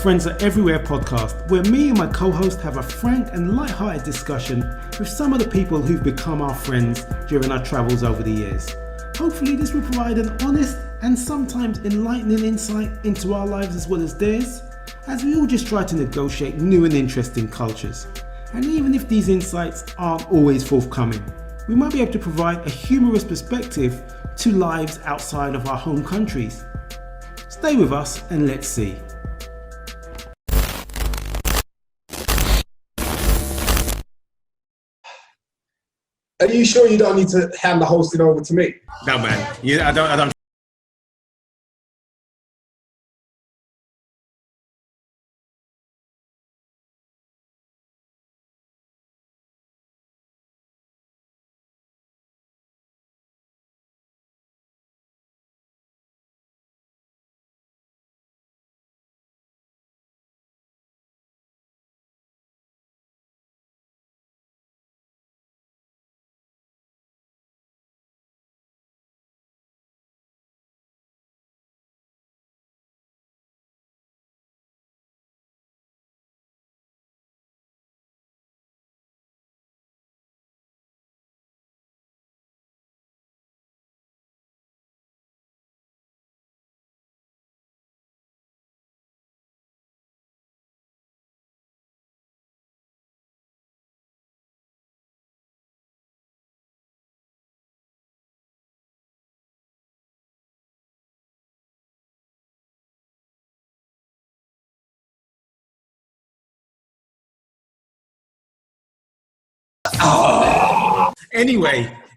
Friends Are Everywhere podcast, where me and my co-host have a frank and light-hearted discussion with some of the people who've become our friends during our travels over the years. Hopefully this will provide an honest and sometimes enlightening insight into our lives as well as theirs, as we all just try to negotiate new and interesting cultures. And even if these insights aren't always forthcoming, we might be able to provide a humorous perspective to lives outside of our home countries. Stay with us and let's see. Are you sure you don't need to hand the hosting over to me? No, man. I don't.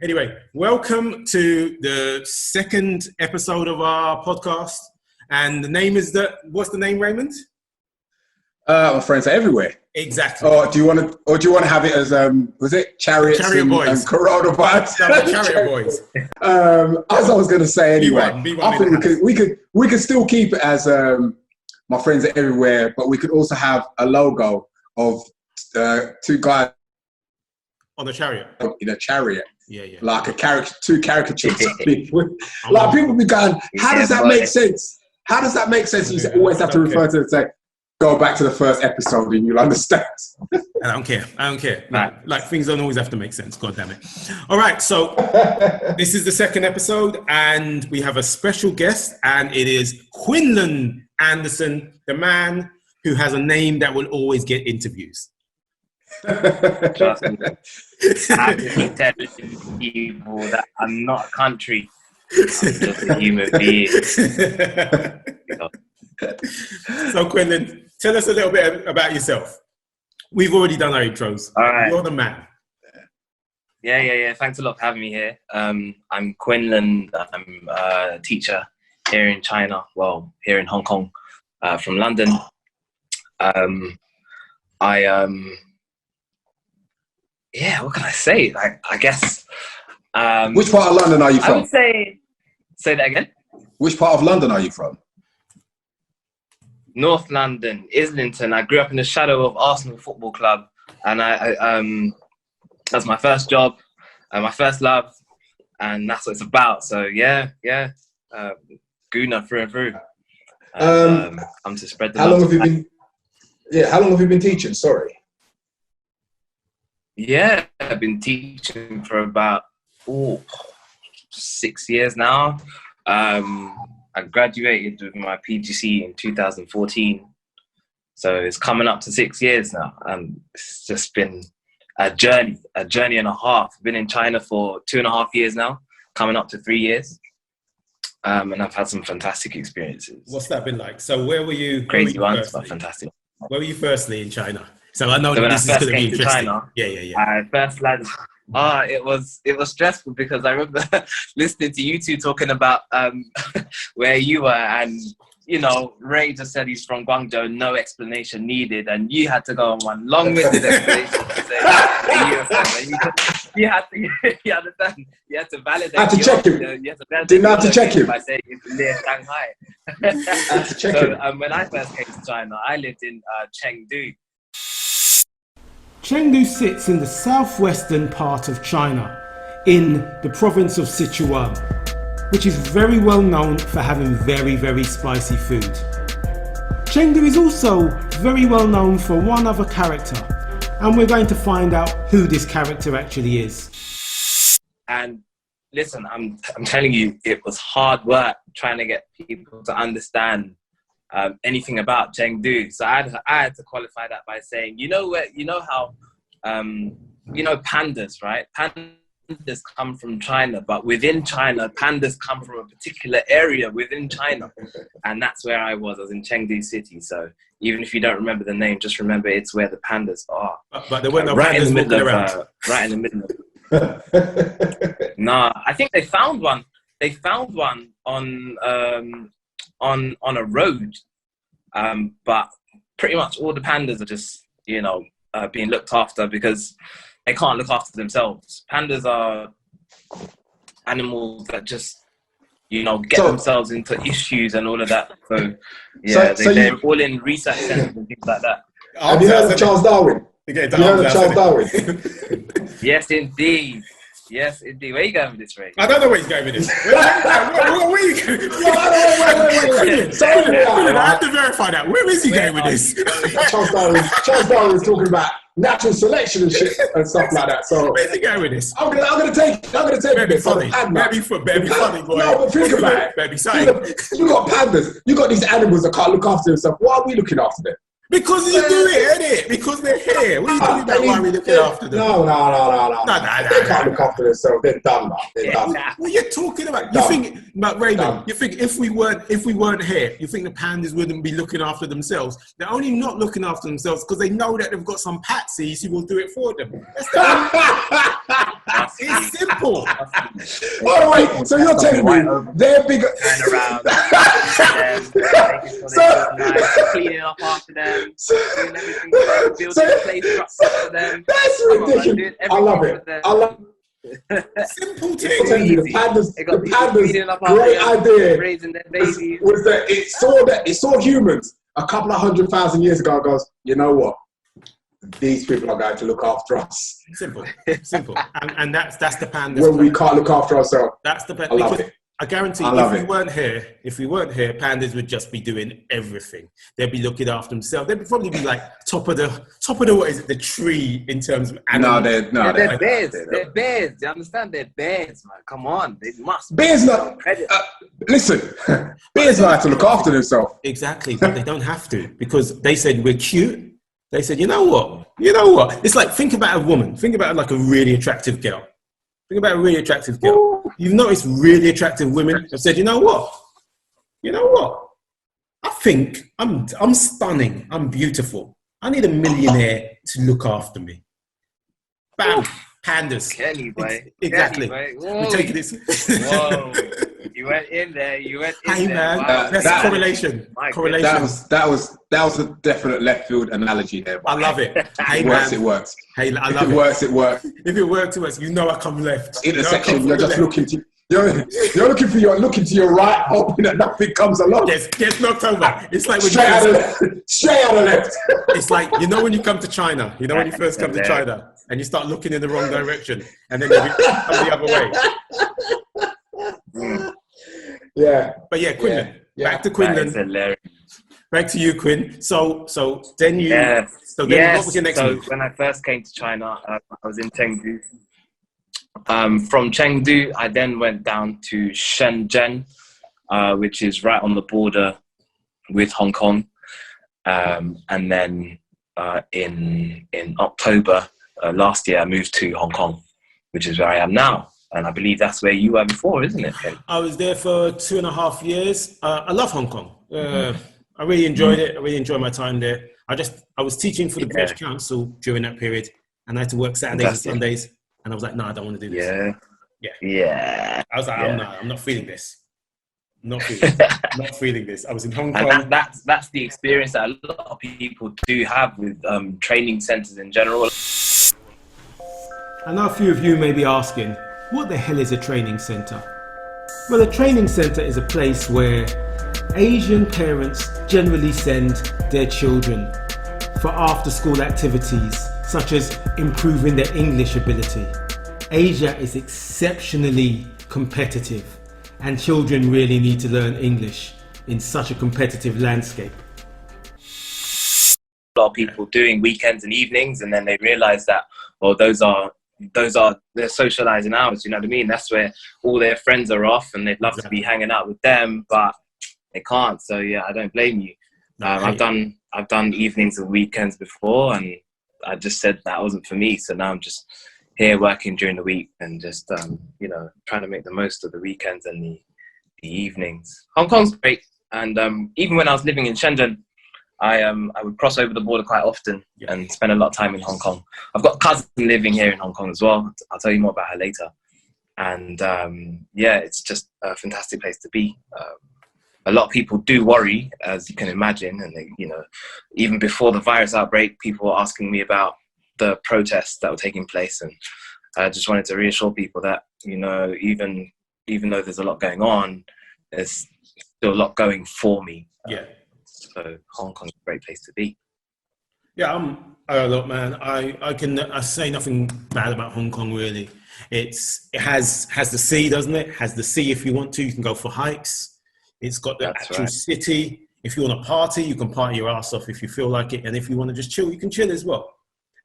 Anyway, welcome to the second episode of our podcast. And the name is what's the name, Raymond? My Friends Are Everywhere. Exactly. Or do you want to have it as was it Chariots Chariot Boys and Corona Vibes? Chariot Boys. As I was going to say anyway, I think we could still keep it as My Friends Are Everywhere, but we could also have a logo of two guys on the chariot. In a chariot. Yeah. Like two caricatures of people. Like people be going, how does that make sense? How does that make sense? You always have to refer to it and say, go back to the first episode and you'll understand. I don't care. Like things don't always have to make sense. God damn it. All right. So this is the second episode and we have a special guest and it is Quinland Anderson, the man who has a name that will always get interviews. Trust me. I keep telling people that I'm not a country. I'm just a human being. So Quinlan, tell us a little bit about yourself. We've already done our intros. All right. You're the man. Yeah. Thanks a lot for having me here. I'm Quinlan. I'm a teacher here in China. Well, here in Hong Kong, from London. What can I say? I guess. Which part of London are you from? I would say that again. Which part of London are you from? North London, Islington. I grew up in the shadow of Arsenal Football Club, and I that's my first job, my first love, and that's what it's about. So yeah, Guna through and through. I'm to spread the how love. How long have you been teaching? Sorry. Yeah, I've been teaching for about 6 years now. I graduated with my PGC in 2014. So it's coming up to 6 years now. And it's just been a journey and a half. I've been in China for 2.5 years now, coming up to 3 years. And I've had some fantastic experiences. What's that been like? So where were you? Crazy ones, but fantastic. Where were you firstly in China? So I know so that this is going to be interesting. China, Yeah. I first landed. It was stressful because I remember listening to you two talking about where you were, and Ray just said he's from Guangzhou, no explanation needed, and you had to go on one long-winded explanation to say where you were from. You understand? You had to validate. I had to check him. Didn't have to check him by saying it's near Shanghai. I had to check him. When I first came to China, I lived in Chengdu. Chengdu sits in the southwestern part of China, in the province of Sichuan, which is very well known for having very, very spicy food. Chengdu is also very well known for one other character, and we're going to find out who this character actually is. And listen, I'm telling you, it was hard work trying to get people to understand anything about Chengdu. So I had to qualify that by saying, how pandas, right? Pandas come from China, but within China, pandas come from a particular area within China. And that's where I was in Chengdu City. So even if you don't remember the name, just remember it's where the pandas are. But there weren't no right pandas in the middle walking of, around. right in the middle of. Nah, I think they found one. They found one on a road, but pretty much all the pandas are just being looked after because they can't look after themselves. Pandas are animals that just get themselves into issues and all of that. So yeah, they're all in research centers and things like that. Have you heard of Charles Darwin? You heard of Charles Darwin? Yes, indeed. Yes, indeed. Where are you going with this, Ray? I don't know where he's going with this. Where are you going? Wait. I have to verify that. Where is he going with this? Charles Darwin was talking about natural selection and shit and stuff like that. So where's he going with this? I'm gonna take it. Be funny. Be funny, boy. No, but think about it. You got pandas. You got these animals that can't look after themselves. Why are we looking after them? Because you do it, innit? Because they're here. What are you talking about? Why are we looking after them? No. They can't look after themselves. They're done, man. They're done. What are you talking about? You think, Raymond, you think if we weren't here, you think the pandas wouldn't be looking after themselves? They're only not looking after themselves because they know that they've got some patsies who will do it for them. It's simple. Oh wait, so you're telling me they're bigger? Around, cleaning up after them. Doing everything, building place for them. That's ridiculous. I love it. Simple thing. The pandas, great idea. Raising their babies. Was that it saw humans a couple of 100,000 years ago and goes, you know what? These people are going to look after us. Simple. And that's the pandas. When we can't look after ourselves. That's the pandas. I love it. I guarantee if we weren't here, pandas would just be doing everything. They'd be looking after themselves. They'd probably be like top of the what is it, the tree in terms of animals. They're bears. They're bears. Do you understand? They're bears, man. Come on. They must. Bears listen, bears know how to look after themselves. Exactly, but they don't have to because they said we're cute. They said, you know what? It's like, think about a woman. Think about like a really attractive girl. Think about a really attractive girl. You've noticed really attractive women have said, you know what? I think I'm stunning. I'm beautiful. I need a millionaire to look after me. Bam. Pandas. Kenny, boy. Exactly. We're taking this. Whoa. You went in there. Hey, man. Wow. That's a correlation. That was a definite left field analogy there. I love it. Hey, it works. Hey, I love it. It works. If it works, I come left. Intersection, you're just looking to. You're looking to your right, hoping that nothing comes along. Yes, get knocked over. It's like when straight out of left. It's like when you come to China. When you first come to China and you start looking in the wrong direction, and then you come the other way. Yeah. But yeah, Quinlan. Yeah. Back to Quinlan. Back to you, Quinn. So then you. Yes. So then what was your next move? When I first came to China, I was in Chengdu. From Chengdu, I then went down to Shenzhen, which is right on the border with Hong Kong. And then in October last year, I moved to Hong Kong, which is where I am now. And I believe that's where you were before, isn't it, Ken? I was there for 2.5 years. I love Hong Kong. I really enjoyed it. I really enjoyed my time there. I was teaching for the British Council during that period, and I had to work Saturdays and Sundays. And I was like, no, I don't want to do this. Yeah. I was like, I'm not feeling this. Not feeling this. I was in Hong Kong. And that's the experience that a lot of people do have with training centres in general. I know a few of you may be asking, what the hell is a training centre? Well, a training centre is a place where Asian parents generally send their children for after-school activities, such as improving their English ability. Asia is exceptionally competitive, and children really need to learn English in such a competitive landscape. lot of people doing weekends and evenings, and then they realize that, well, those are their socializing hours. You know what I mean? That's where all their friends are off, and they'd love to be hanging out with them, but they can't. So yeah, I don't blame you. I've done evenings and weekends before, and I just said that wasn't for me. So now I'm just here working during the week and just trying to make the most of the weekends and the evenings. Hong Kong's great, and even when I was living in Shenzhen, I would cross over the border quite often and spend a lot of time in Hong Kong. I've got a cousin living here in Hong Kong as well. I'll tell you more about her later. And it's just a fantastic place to be. A lot of people do worry, as you can imagine, and they, even before the virus outbreak, people were asking me about the protests that were taking place, and I just wanted to reassure people that even though there's a lot going on, there's still a lot going for me. So Hong Kong's a great place to be. Yeah, look, man, I say nothing bad about Hong Kong, really. It has the sea, doesn't it? Has the sea if you want to. You can go for hikes. It's got the actual city. If you want to party, you can party your ass off if you feel like it. And if you want to just chill, you can chill as well.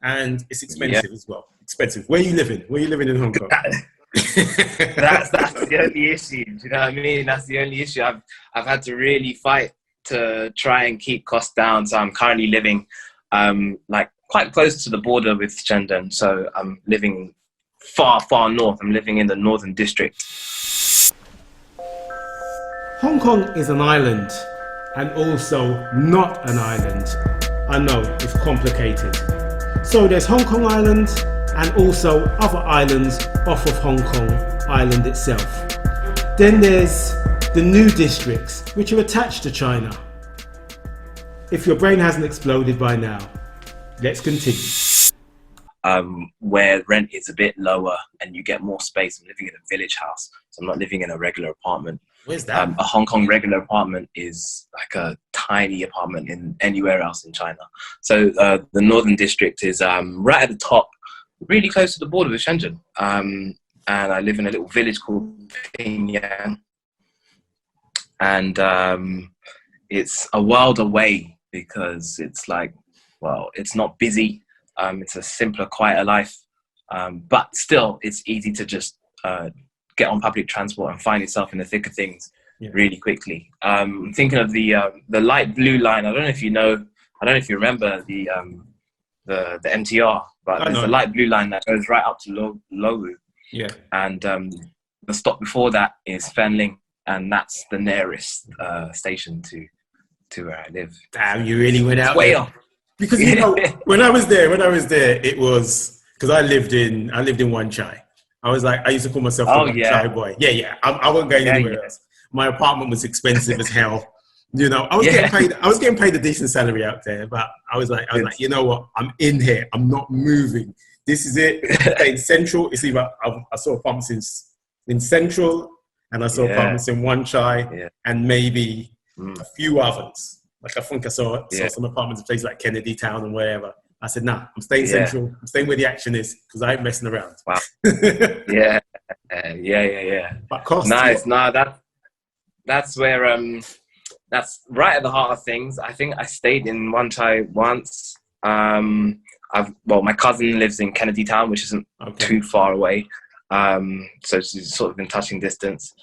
And it's expensive as well. Expensive. Where are you living? Where are you living in Hong Kong? that's the only issue. Do you know what I mean? That's the only issue. I've had to really fight to try and keep costs down. So I'm currently living quite close to the border with Shenzhen. So I'm living far, far north. I'm living in the northern district. Hong Kong is an island, and also not an island. I know, it's complicated. So there's Hong Kong Island, and also other islands off of Hong Kong Island itself. Then there's the new districts, which are attached to China. If your brain hasn't exploded by now, let's continue. Where rent is a bit lower and you get more space. I'm living in a village house, so I'm not living in a regular apartment. Where's that? A Hong Kong regular apartment is like a tiny apartment in anywhere else in China. So the northern district is right at the top, really close to the border with Shenzhen. And I live in a little village called Quinland. And it's a world away because it's it's not busy. It's a simpler, quieter life. But still, it's easy to just get on public transport and find yourself in the thick of things really quickly. Thinking of the light blue line. I don't know if you remember the MTR, but there's a light blue line that goes right up to Lowu. Yeah. And the stop before that is Fanling, and that's the nearest station to where I live. Damn, you really went out way there. off. Because when I was there, it was because I lived in Wan Chai. I used to call myself the Wan Chai boy. Yeah. I wasn't going anywhere else. My apartment was expensive as hell. I was getting paid a decent salary out there, but I was like, you know what? I'm in here. I'm not moving. This is it. In Central, it's either I saw apartments in Central, and I saw apartments in Wan Chai, and maybe a few others. Like I think I saw some apartments in places like Kennedy Town and wherever. I said, nah, I'm staying central. I'm staying where the action is because I ain't messing around. Wow. Yeah. But cost. Nice. No, that's where that's right at the heart of things. I think I stayed in Wan Chai once. My cousin lives in Kennedy Town, which isn't too far away. So it's sort of in touching distance.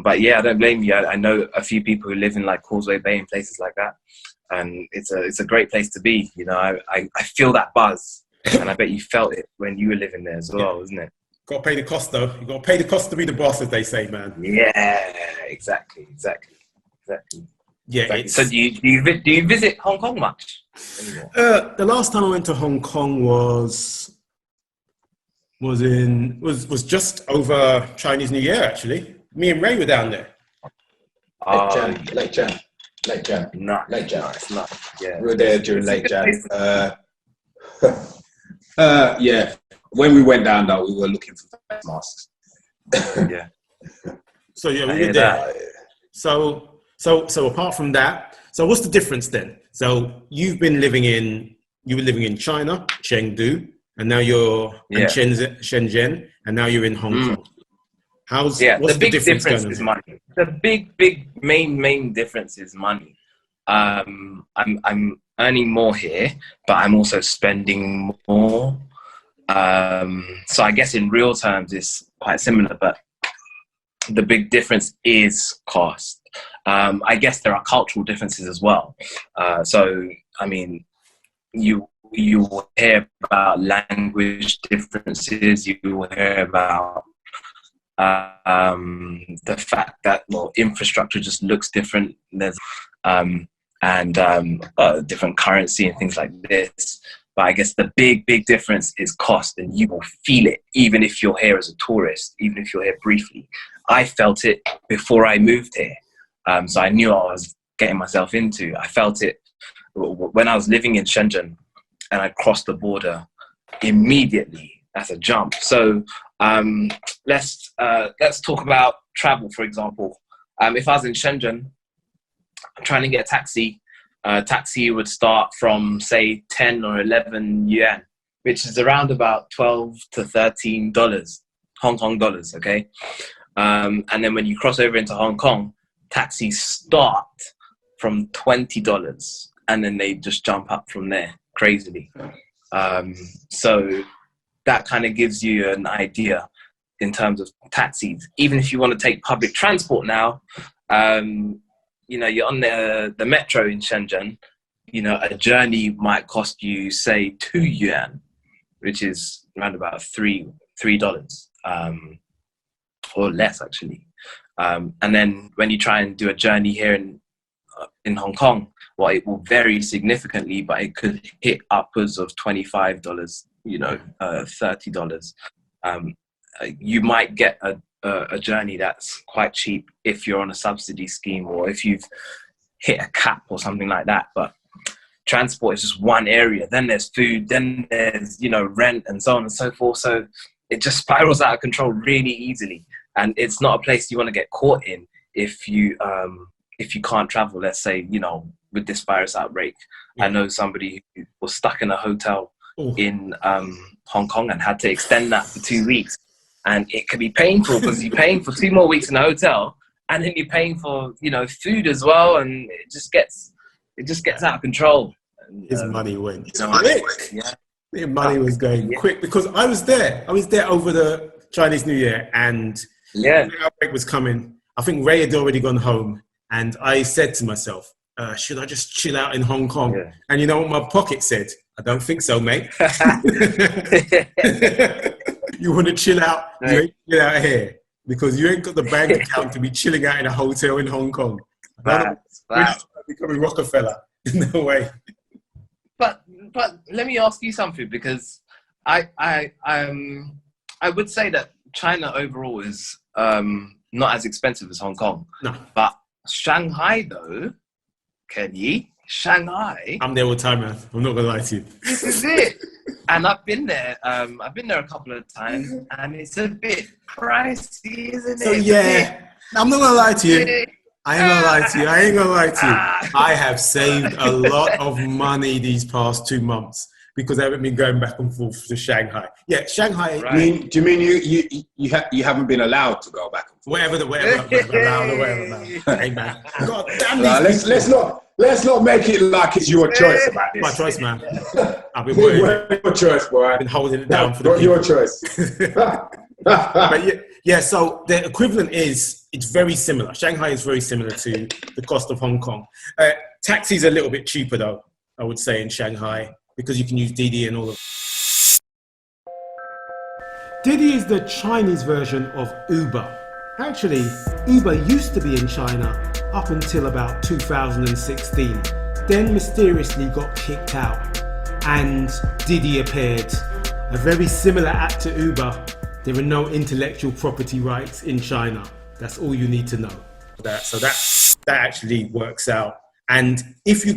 But yeah, I don't blame you. I know a few people who live in like Causeway Bay and places like that, and it's a great place to be. I feel that buzz, and I bet you felt it when you were living there as well, isn't it? Got to pay the cost though. You got to pay the cost to be the boss, as they say, man. Yeah, exactly. Yeah. Exactly. So do you visit Hong Kong much anymore? The last time I went to Hong Kong was just over Chinese New Year, actually. Me and Ray were down there. Late Jan. Nice. Yeah. We were there during late Jan. When we went down, though, we were looking for face masks. Yeah. So we were there. So apart from that, so what's the difference then? So you were living in China, Chengdu, and now you're in Shenzhen, and now you're in Hong Kong. What's the big difference is money. The big main difference is money. I'm earning more here, but I'm also spending more. So I guess in real terms, it's quite similar, but the big difference is cost. I guess there are cultural differences as well. So, I mean, you will hear about language differences. You will hear about the fact that infrastructure just looks different. There's different currency and things like this. But I guess the big difference is cost, and you will feel it even if you're here as a tourist, even if you're here briefly. I felt it before I moved here, so I knew what I was getting myself into. I felt it when I was living in Shenzhen, and I crossed the border immediately. That's a jump. So let's talk about travel, for example. If I was in Shenzhen, I'm trying to get a taxi. Taxi would start from, say, 10 or 11 yuan, which is around about $12 to $13 Hong Kong dollars, okay? And then when you cross over into Hong Kong, taxis start from $20, and then they just jump up from there crazily. So that kind of gives you an idea in terms of taxis. Even if you want to take public transport now, you're on the metro in Shenzhen, a journey might cost you, say, 2 yuan, which is around about $3, or less actually. And then when you try and do a journey here in Hong Kong, well, it will vary significantly, but it could hit upwards of $25, $30. You might get a journey that's quite cheap if you're on a subsidy scheme, or if you've hit a cap or something like that. But transport is just one area. Then there's food, then there's rent, and so on and so forth. So it just spirals out of control really easily, and it's not a place you want to get caught in if you can't travel. Let's say with this virus outbreak, I know somebody who was stuck in a hotel in Hong Kong and had to extend that for 2 weeks. And it can be painful because you're paying for 2 more weeks in a hotel, and then you're paying for food as well, and it just gets out of control. And, his money went quick. Yeah. His money was going quick because I was there. I was there over the Chinese New Year, and the outbreak was coming. I think Ray had already gone home, and I said to myself, should I just chill out in Hong Kong? Yeah. And you know what my pocket said? I don't think so, mate. You want to chill out, you ain't chill out here, because you ain't got the bank account to be chilling out in a hotel in Hong Kong. We're not becoming Rockefeller in no way. But let me ask you something, because I would say that China overall is not as expensive as Hong Kong. No. But Shanghai though, Kenny, Shanghai. I'm there all the time, man. I'm not gonna lie to you. This is it. And I've been there a couple of times, and it's a bit pricey, isn't it? So yeah, I'm not gonna lie to you. I ain't gonna lie to you. I have saved a lot of money these past 2 months because I haven't been going back and forth to Shanghai. Yeah, Shanghai. Right. Do you mean you haven't been allowed to go back and forth? Whatever. Hey man, God damn let's not make it like it's your choice about this. My choice, man. I've been waiting. Your choice, boy. I've been holding it down for the people. Your choice. But yeah, so the equivalent is, it's very similar. Shanghai is very similar to the cost of Hong Kong. Taxis are a little bit cheaper though, I would say, in Shanghai, because you can use Didi and all of. Didi is the Chinese version of Uber. Actually, Uber used to be in China up until about 2016. Then mysteriously got kicked out, and Didi appeared. A very similar app to Uber. There are no intellectual property rights in China. That's all you need to know. So that actually works out. And if you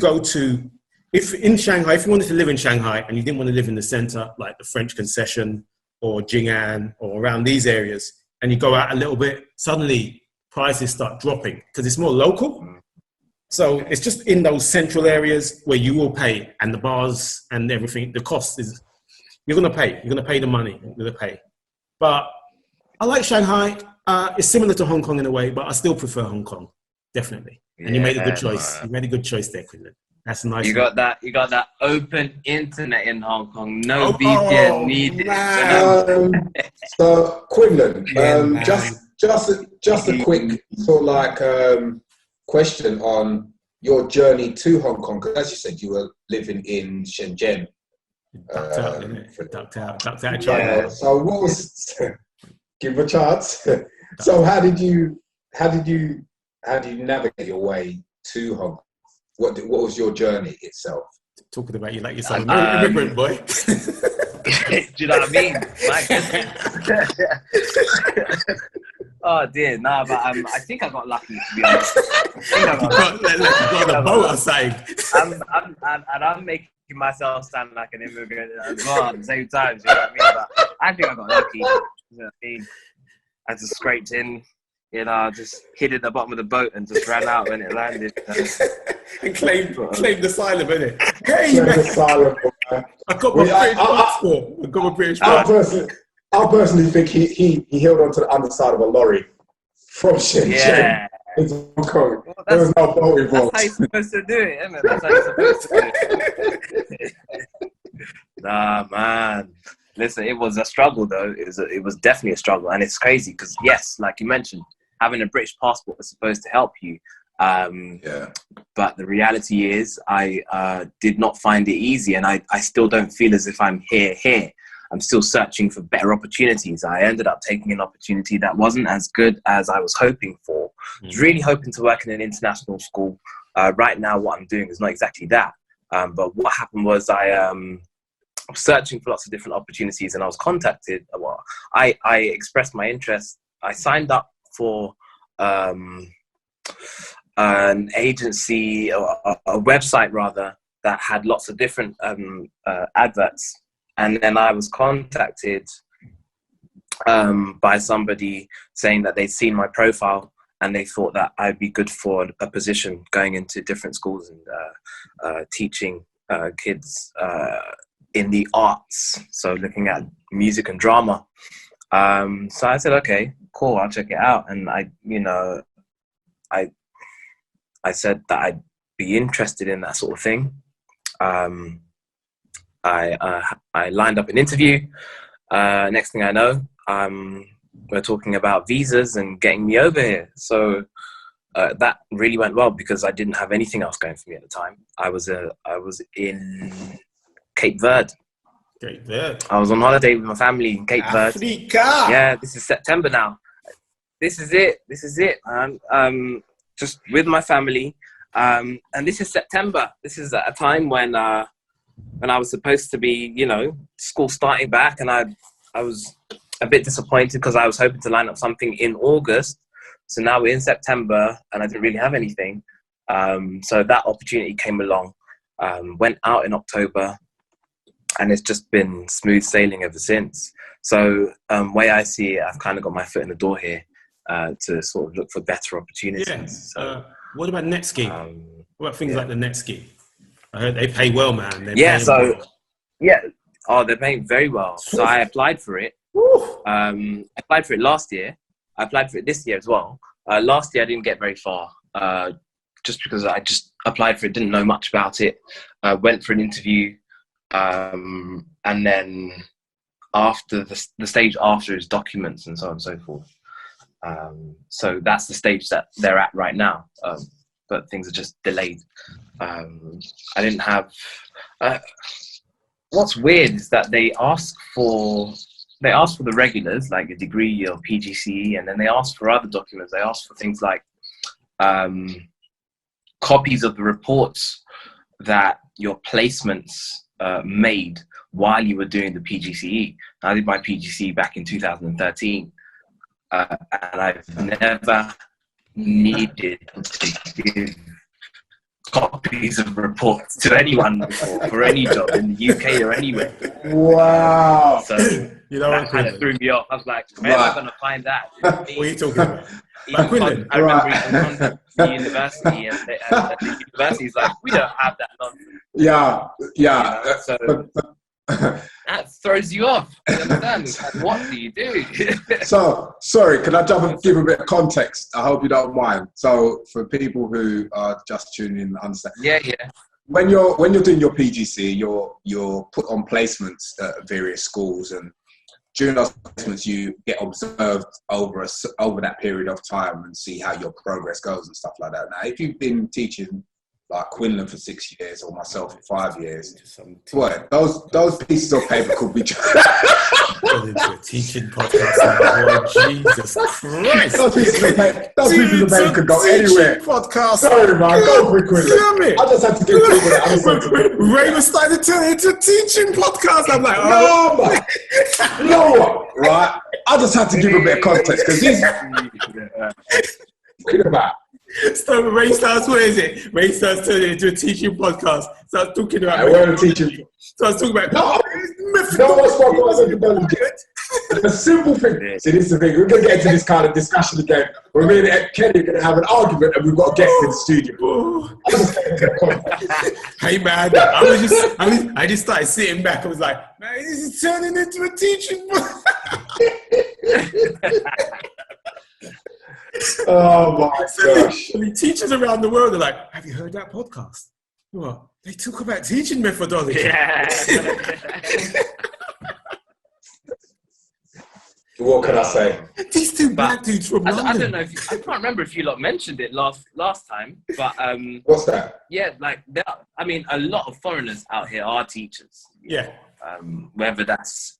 in Shanghai, if you wanted to live in Shanghai and you didn't want to live in the center, like the French Concession or Jing'an or around these areas, and you go out a little bit, suddenly prices start dropping because it's more local. So it's just in those central areas where you will pay, and the bars and everything, the cost is, you're going to pay the money, you're going to pay. But I like Shanghai. It's similar to Hong Kong in a way, but I still prefer Hong Kong, definitely. And you made a good choice. Man. You made a good choice there, Quinlan. That's a nice. You got that open internet in Hong Kong. No VPN needed. So Quinlan, Yeah, just a quick sort of like question on your journey to Hong Kong, because as you said, you were living in Shenzhen. Ducked out, didn't it? Ducked out China. Yeah. So what was? Give a chance. So how did you navigate your way to Hong Kong? What was your journey itself? Talking about you like you're some immigrant boy. Do you know what I mean? My goodness. Oh dear, nah, but I think I got lucky, to be honest. You got on a boat or something. I'm making myself sound like an immigrant as well at the same time. You know what I mean? But I think I got lucky. You know what I mean? I just scraped in, you know, just hid at the bottom of the boat and just ran out when it landed. And claimed the asylum, innit? Hey, man. Asylum, I got my British passport. I got my British passport. I personally think he held onto the underside of a lorry from Shenzhen into Hong Kong. Well, there was no boat involved. That's how you're supposed to do it, isn't it? That's how you're supposed to do it. Nah, man. Listen, it was a struggle, though. It was definitely a struggle. And it's crazy because, yes, like you mentioned, having a British passport is supposed to help you. But the reality is I did not find it easy, and I still don't feel as if I'm here. I'm still searching for better opportunities. I ended up taking an opportunity that wasn't as good as I was hoping for. I was really hoping to work in an international school. Right now, what I'm doing is not exactly that. But what happened was I was searching for lots of different opportunities, and I was contacted. Well, I expressed my interest. I signed up for an agency, or a website rather, that had lots of different adverts. And then I was contacted by somebody saying that they'd seen my profile and they thought that I'd be good for a position going into different schools and teaching kids in the arts. So looking at music and drama. So I said, okay, cool, I'll check it out. And I said that I'd be interested in that sort of thing. I lined up an interview. Next thing I know, we're talking about visas and getting me over here. So that really went well because I didn't have anything else going for me at the time. I was in Cape Verde. Cape Verde. I was on holiday with my family in Cape Verde. Yeah, this is September now. This is it, man. Just with my family. And this is September. This is at a time when I was supposed to be, school starting back, and I was a bit disappointed because I was hoping to line up something in August. So now we're in September, and I didn't really have anything. So that opportunity came along, went out in October, and it's just been smooth sailing ever since. So way I see it, I've kind of got my foot in the door here to sort of look for better opportunities. Yeah. So, what about net ski? What about things like the net ski? I heard they pay well, man. Oh, they're paying very well. So I applied for it. I applied for it last year. I applied for it this year as well. Last year I didn't get very far, just because I just applied for it, didn't know much about it. Went for an interview, and then after the stage after is documents and so on and so forth. So that's the stage that they're at right now. But things are just delayed. I didn't have. What's weird is that they ask for the regulars, like a degree or PGCE, and then they ask for other documents. They ask for things like copies of the reports that your placements made while you were doing the PGCE. I did my PGCE back in 2013, and I've never needed to give copies of reports to anyone before for any job in the UK or anywhere. Wow. So that kind of threw me off. I was like, where am I going to find that? What are you talking about? I remember even contacting the university, and the university's like, we don't have that nonsense. Yeah. So That throws you off. You understand? It's like, what do you do? So, sorry, can I jump and give a bit of context? I hope you don't mind. So, for people who are just tuning in, understand. Yeah. When you're doing your PGC, you're put on placements at various schools, and during those placements, you get observed over that period of time and see how your progress goes and stuff like that. Now, if you've been teaching like Quinlan for 6 years or myself for 5 years, what those pieces of paper could be into a teaching podcast now, boy. Jesus Christ. Those pieces of paper could go anywhere. Podcast. Sorry, man. Go quick, Quinlan. Damn it. I just had to give people that. Ray was starting to turn it into a teaching podcast. I'm like, no, man. You know what? Right? I just had to give a bit of context because this. Think about. So Ray starts, what is it? Ray starts turning it into a teaching podcast. Starts talking about. We're teaching. Starts talking about. No one's talking about methodology. A simple thing. See, this is the thing. We're going to get into this kind of discussion again. We're going to Kenny going to have an argument, and we've got a guest in the studio. Hey man, I just started sitting back. I was like, man, this is turning into a teaching. Oh my gosh! I mean, teachers around the world are like, have you heard that podcast? What? They talk about teaching methodology. Yeah. What can I say? These two black dudes from London. I don't know. I can't remember if you lot mentioned it last time, but what's that? Yeah, like a lot of foreigners out here are teachers. Yeah. Whether that's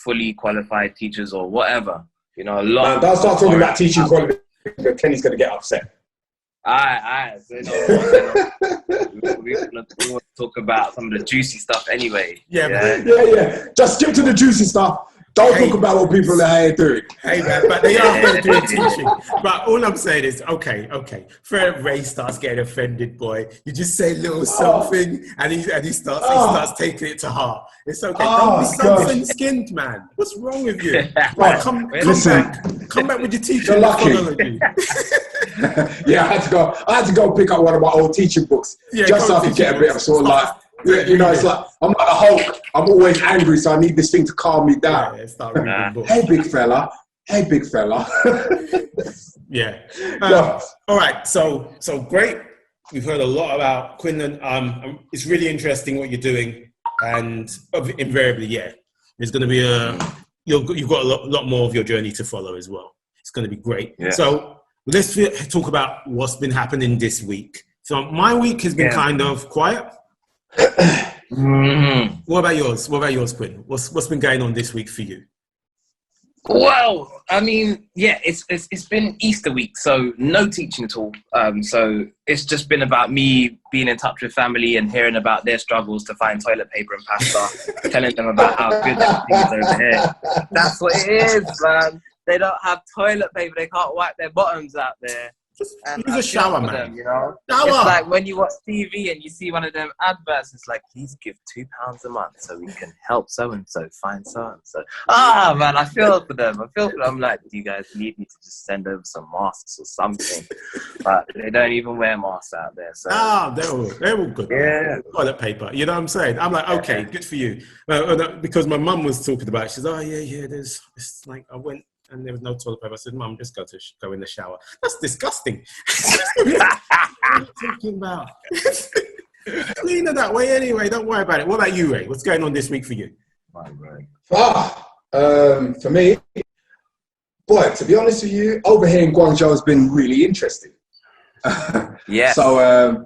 fully qualified teachers or whatever. A lot. Man, don't start talking about teaching quality. Kenny's going to get upset. Aye. We want to talk about some of the juicy stuff anyway. Yeah. Just skip to the juicy stuff. Don't talk about what people are here doing. Hey man, but they are here doing teaching. But all I'm saying is, okay. Fred Ray starts getting offended, boy. You just say a little something, and he starts taking it to heart. It's okay. Don't be something skinned, man. What's wrong with you? Right, come back with your teaching methodology. Yeah, I had to go pick up one of my old teaching books just so I could get a bit of sort of like. It's like I'm like a Hulk. I'm always angry, so I need this thing to calm me down. Yeah, start reading books. Hey, big fella. Yeah. All right. So great. We've heard a lot about Quinlan. It's really interesting what you're doing, and invariably, there's going to be you've got a lot more of your journey to follow as well. It's going to be great. Yeah. So let's talk about what's been happening this week. So my week has been kind of quiet. What about yours, Quinn? What's been going on this week for you? Well, I mean, it's been Easter week, so no teaching at all. So it's just been about me being in touch with family and hearing about their struggles to find toilet paper and pasta, telling them about how good everything is over here. That's what it is, man. They don't have toilet paper. They can't wipe their bottoms out there. Just use a shower, man. Them, Shower. It's like when you watch TV and you see one of them adverts, it's like, please give £2 a month so we can help so-and-so find so-and-so. Man, I feel for them. I'm like, do you guys need me to just send over some masks or something? But they don't even wear masks out there. So. They're all good. Yeah. Toilet paper. You know what I'm saying? I'm like, okay, good for you. Because my mum was talking about it. She's it's like, I went, and there was no toilet paper. I said, Mum, just go in the shower. That's disgusting. What are you talking about? Clean it that way anyway. Don't worry about it. What about you, Ray? What's going on this week for you? For me, boy, to be honest with you, over here in Guangzhou has been really interesting. Yeah. So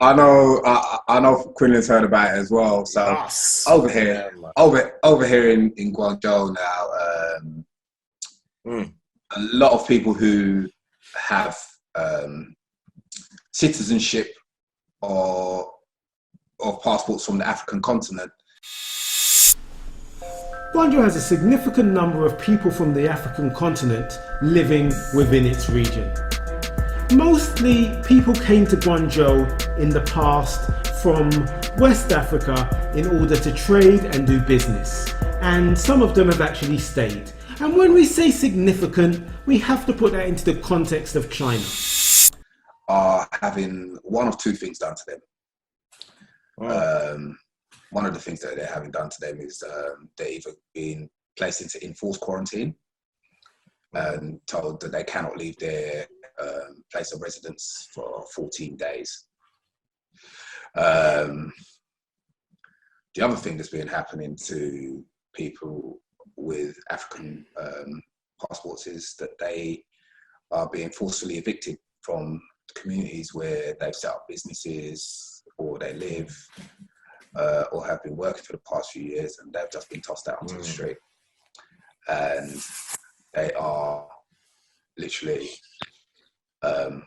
I know Quinlan's heard about it as well. So over here in Guangzhou now, a lot of people who have citizenship or passports from the African continent. Guangzhou has a significant number of people from the African continent living within its region. Mostly people came to Guangzhou in the past from West Africa in order to trade and do business, and some of them have actually stayed. And when we say significant, we have to put that into the context of China. Are having one of two things done to them. one of the things that they're having done to them is they're either being placed into enforced quarantine and told that they cannot leave their place of residence for 14 days. The other thing that's been happening to people with African passports is that they are being forcefully evicted from communities where they've set up businesses or they live or have been working for the past few years, and they've just been tossed out onto the street. And they are literally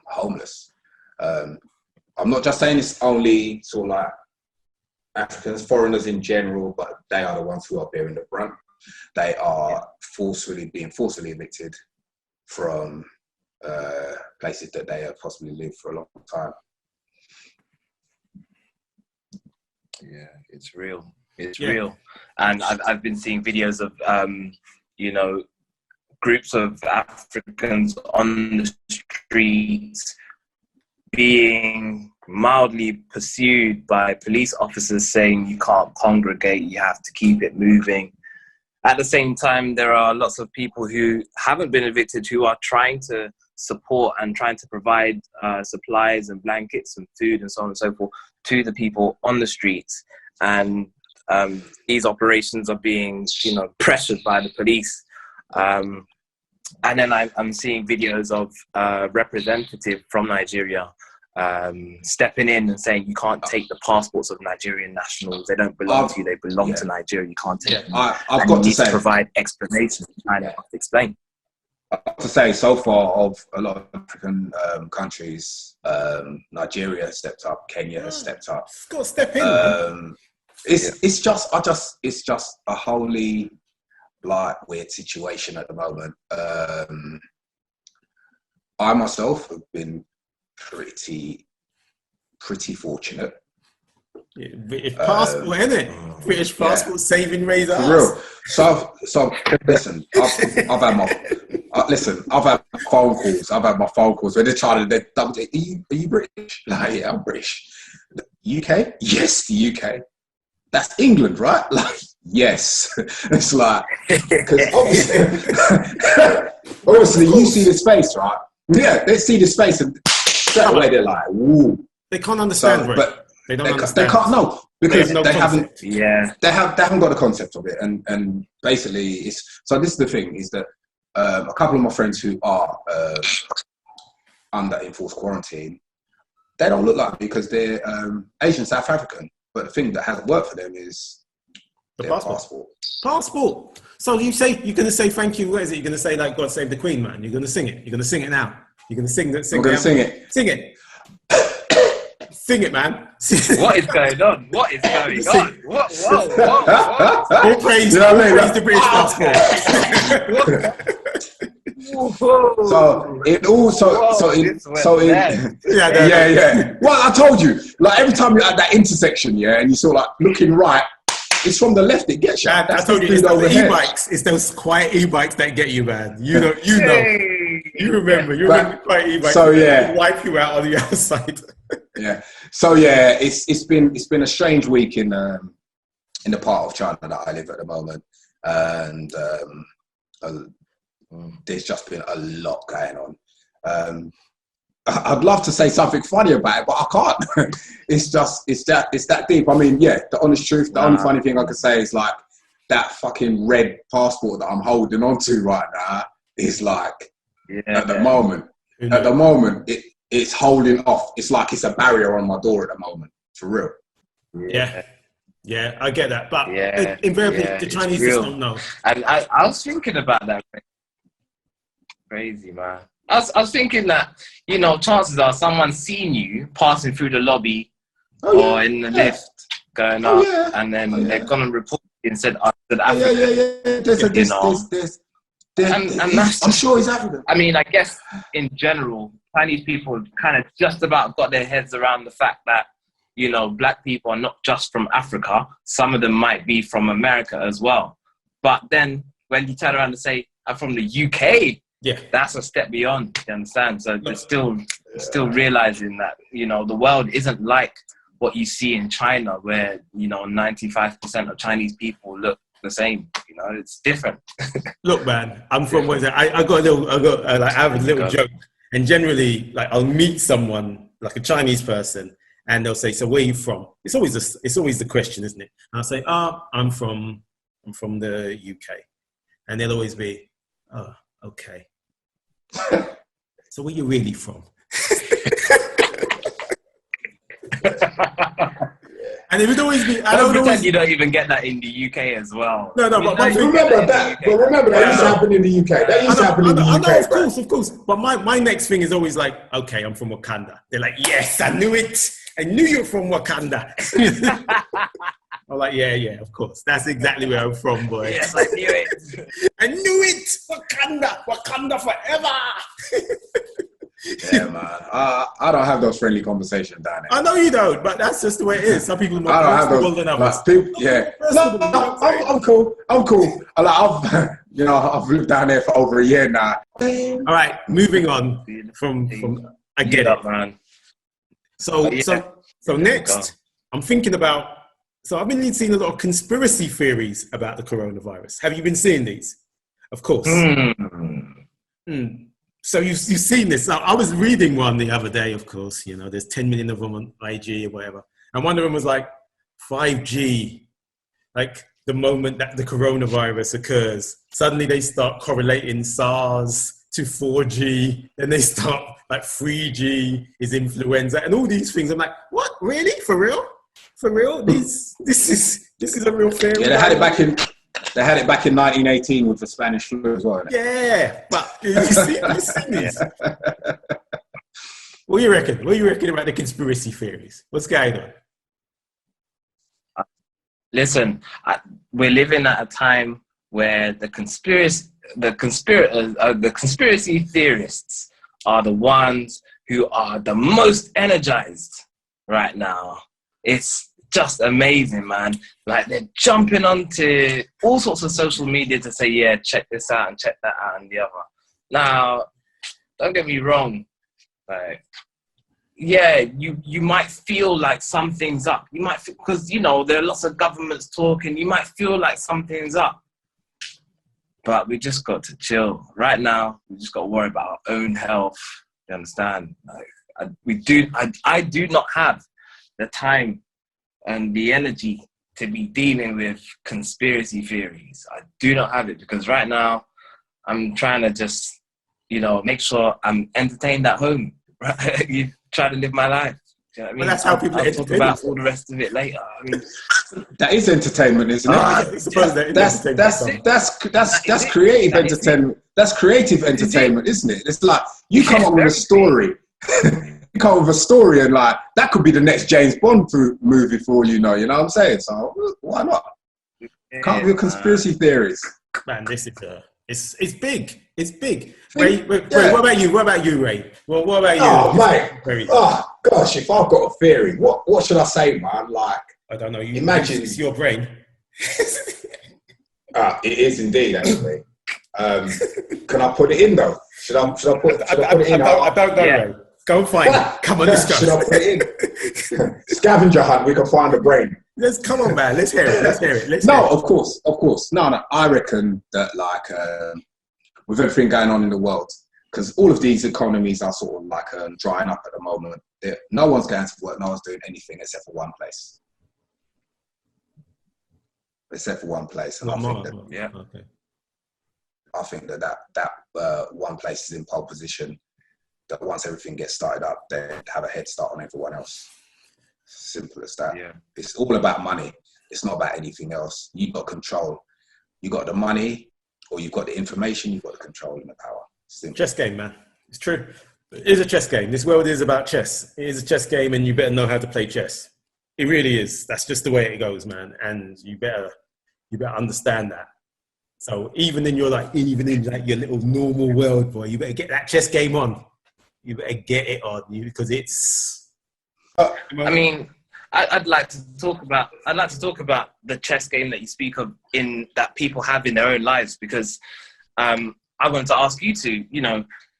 homeless. I'm not just saying it's only sort of like Africans, foreigners in general, but they are the ones who are bearing the brunt. They are being forcefully evicted from places that they have possibly lived for a long time. Yeah, it's real. It's real. And I've been seeing videos of, groups of Africans on the streets being mildly pursued by police officers saying you can't congregate, you have to keep it moving. At the same time, there are lots of people who haven't been evicted who are trying to support and trying to provide supplies and blankets and food and so on and so forth to the people on the streets. And these operations are being, pressured by the police. And then I'm seeing videos of a representative from Nigeria stepping in and saying you can't take the passports of Nigerian nationals. They don't belong to you. They belong to Nigeria. You can't take them. I've got to say, provide explanations and explain. I have to say, so far of a lot of African countries, Nigeria has stepped up, Kenya has stepped up. It's got to step in. It's just a wholly weird situation at the moment. I myself have been pretty fortunate. Yeah, British passport, isn't it? British passport saving razor. For real. So listen, I've had phone calls. I've had my phone calls where they're trying to. Are you British? Like, yeah, I'm British. UK? Yes, the UK. That's England, right? Like, yes. It's like, because obviously you see the space, right? Yeah, they see the space and straight away they're like, woo. They can't understand, right? But they don't understand. They can't, no, because they haven't. Yeah, they haven't got the concept of it, and basically, it's so. This is the thing: is that a couple of my friends who are under enforced quarantine, they don't look like me because they're Asian South African. But the thing that hasn't worked for them is the passport. Passport. So you're going to say thank you. What is it? You're going to say like God Save the Queen, man. You're going to sing it. You're going to sing it now. You're going to sing that. I'm going to sing it. Sing it. Sing it, man. What is going on? What is going on? Whoa. All praise, praise the British passport. So it also, yeah. Well, I told you, like every time you're at that intersection, and you sort of like looking right, it's from the left it gets you. I told you, it's not the e-bikes. It's those quiet e-bikes that get you, man. You know. You remember quiet e-bikes. So wipe you out on the other side. Yeah. So it's been a strange week in the part of China that I live at the moment, and there's just been a lot going on. I'd love to say something funny about it, but I can't. It's that deep. I mean, the honest truth, the only funny thing I could say is like that fucking red passport that I'm holding on to right now is like at the moment it's holding off. It's like it's a barrier on my door at the moment, for real. Yeah, I get that, but invariably the Chinese just don't know. And I was thinking about that. Crazy, man. I was thinking that, chances are someone's seen you passing through the lobby or in the lift going up, and then they're gonna report you and said, African. I'm sure he's African. I mean, I guess in general, Chinese people kind of just about got their heads around the fact that, black people are not just from Africa. Some of them might be from America as well. But then when you turn around and say, I'm from the UK, that's a step beyond, you understand? So they're still realizing that, the world isn't like what you see in China, where 95% of Chinese people look the same. It's different. Look, man, I'm from I have a little joke, and generally, like, I'll meet someone, like a Chinese person, and they'll say, "So where are you from?" It's always the question, isn't it? And I'll say, I'm from the UK," and they'll always be, "Oh, okay." So where you really from? And it would always be. Don't pretend you don't even get that in the UK as well. No, but remember that. But remember that used to happen in the UK. That used to happen in the UK. I know, of course. But my next thing is always like, okay, I'm from Wakanda. They're like, yes, I knew it. I knew you're from Wakanda. I'm like, yeah, of course. That's exactly where I'm from, boy. Yes, I knew it. I knew it. Wakanda forever. Yeah, man. I don't have those friendly conversations down there. I know you don't, but that's just the way it is. Some people are more comfortable than others. I'm cool. I've lived down there for over a year now. All right, moving on from I get it, man. So next, I'm thinking about. So I've been seeing a lot of conspiracy theories about the coronavirus. Have you been seeing these? Of course. So you've seen this. I was reading one the other day, of course. There's 10 million of them on IG or whatever. And one of them was like 5G. Like the moment that the coronavirus occurs, suddenly they start correlating SARS to 4G. Then they start like 3G is influenza and all these things. I'm like, what? Really? For real? For real? This is a real theory. Yeah, they had it back in 1918 with the Spanish flu as well. Yeah, but you see this. What do you reckon? What do you reckon about the conspiracy theories? What's going on? Listen, we're living at a time where the conspiracy theorists are the ones who are the most energized right now. It's just amazing, man. Like, they're jumping onto all sorts of social media to say, yeah, check this out and check that out and the other. Now, don't get me wrong. Like, yeah, you might feel like something's up. You might, because, there are lots of governments talking. You might feel like something's up. But we just got to chill. Right now, we just got to worry about our own health. You understand? Like, I do not have the time and the energy to be dealing with conspiracy theories. I do not have it, because right now I'm trying to just, make sure I'm entertained at home. Right? You try to live my life. Do you know what I mean? Well, that's how people I'll talk about all the rest of it later. I mean, that is entertainment, isn't it? I suppose that's creative entertainment. That's creative entertainment, isn't it? It's like you come up with a story. You come up with a story, and like that could be the next James Bond movie for all you know. You know what I'm saying? So why not? Come up with your conspiracy theories. Man, this is it's big. It's big. Ray, what about you? What about you, Ray? Well, what about you? Oh, mate. Oh, gosh, if I've got a theory, what should I say, man? Like, I don't know. Imagine it's your brain. It is indeed, actually. Can I put it in though? Should I put it in? I don't know, Ray. Go and find it. Come on, let's go. Should I put it in? Scavenger hunt. We can find a brain. Come on, man. Let's hear it. Of course. No. I reckon that, like, with everything going on in the world, because all of these economies are sort of like drying up at the moment. No one's going to work. No one's doing anything except for one place. And I think that one place is in pole position. That once everything gets started up, they have a head start on everyone else. Simple as that. Yeah. It's all about money. It's not about anything else. You've got control. You got the money, or you've got the information. You've got the control and the power. Simple. Chess game, man. It's true. It is a chess game. This world is about chess. It is a chess game, and you better know how to play chess. It really is. That's just the way it goes, man. And you better understand that. So even in your your little normal world, boy, you better get that chess game on. You better get it on you, because it's. I mean, I'd like to talk about the chess game that you speak of that people have in their own lives, because I wanted to ask you two.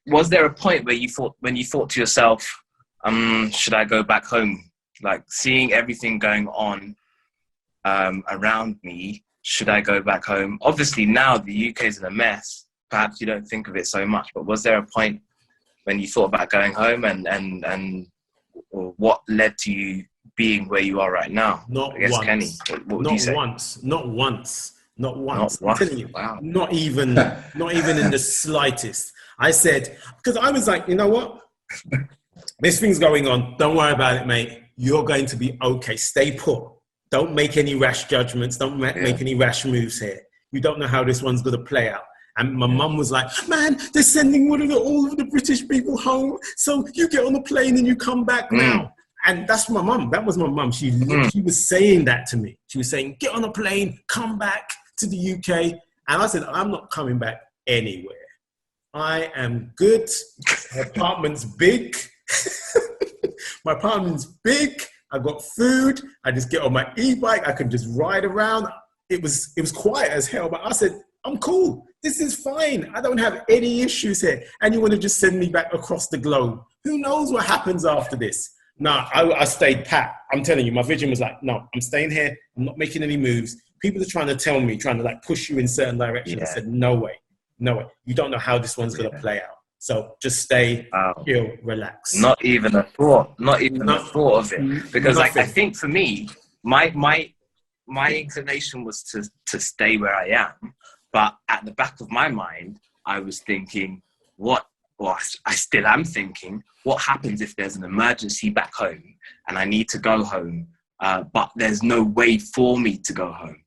Was there a point where you thought to yourself, should I go back home? like seeing everything going on around me. Should I go back home? Obviously, now the UK is in a mess. Perhaps you don't think of it so much, but was there a point when you thought about going home, and or what led to you being where you are right now? Not I guess, once. Kenny, what would you say? Not once. I'm telling you, Wow. not even in the slightest. I said, because I was like, you know what? This thing's going on. Don't worry about it, mate. You're going to be okay. Stay put. Don't make any rash judgments. Don't make any rash moves here. You don't know how this one's going to play out. And my mum was like, man, they're sending all of the British people home. So you get on the plane and you come back now. And that's my mum. That was my mum. She was saying that to me. She was saying, get on a plane, come back to the UK. And I said, I'm not coming back anywhere. I am good. My apartment's big. My apartment's big. I got food. I just get on my e-bike. I can just ride around. It was quiet as hell. But I said, I'm cool. This is fine. I don't have any issues here. And you want to just send me back across the globe. Who knows what happens after this? No, I stayed pat. I'm telling you, my vision was like, no, I'm staying here. I'm not making any moves. People are trying to tell me, trying to like push you in certain directions. I said, no way. You don't know how this one's going to play out. So just stay, chill, relax. Not even a thought. Not even a thought of it. Because like, I think for me, my inclination was to stay where I am. But at the back of my mind, I was thinking, I still am thinking, what happens if there's an emergency back home and I need to go home, but there's no way for me to go home?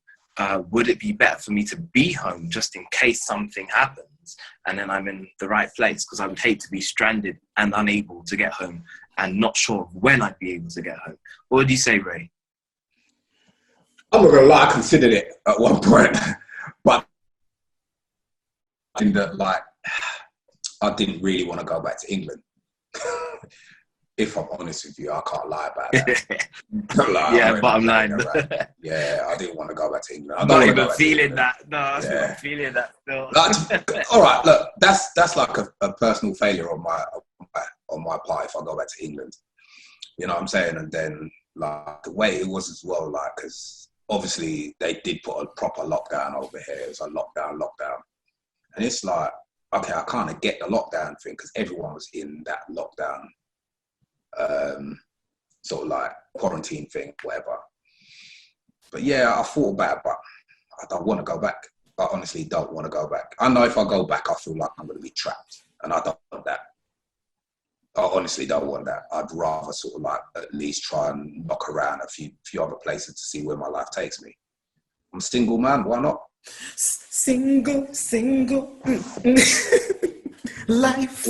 Would it be better for me to be home just in case something happens and then I'm in the right place? Because I would hate to be stranded and unable to get home and not sure of when I'd be able to get home. What would you say, Ray? I'm not gonna lie, I considered it at one point, but I didn't really want to go back to England. If I'm honest with you, I can't lie about that. Bottom line. Yeah, I didn't want to go back to England. I'm not even feeling that. No, I'm not feeling that still. All right, look, that's like a personal failure on my part if I go back to England. You know what I'm saying? And then like the way it was as well, like, because obviously they did put a proper lockdown over here. It was a lockdown. And it's like, okay, I kind of get the lockdown thing because everyone was in that lockdown, sort of like quarantine thing, whatever. But yeah, I thought about it, but I don't want to go back. I honestly don't want to go back. I know if I go back, I feel like I'm going to be trapped, and I don't want that. I honestly don't want that. I'd rather sort of like at least try and knock around a few other places to see where my life takes me. I'm a single man, why not? Single life.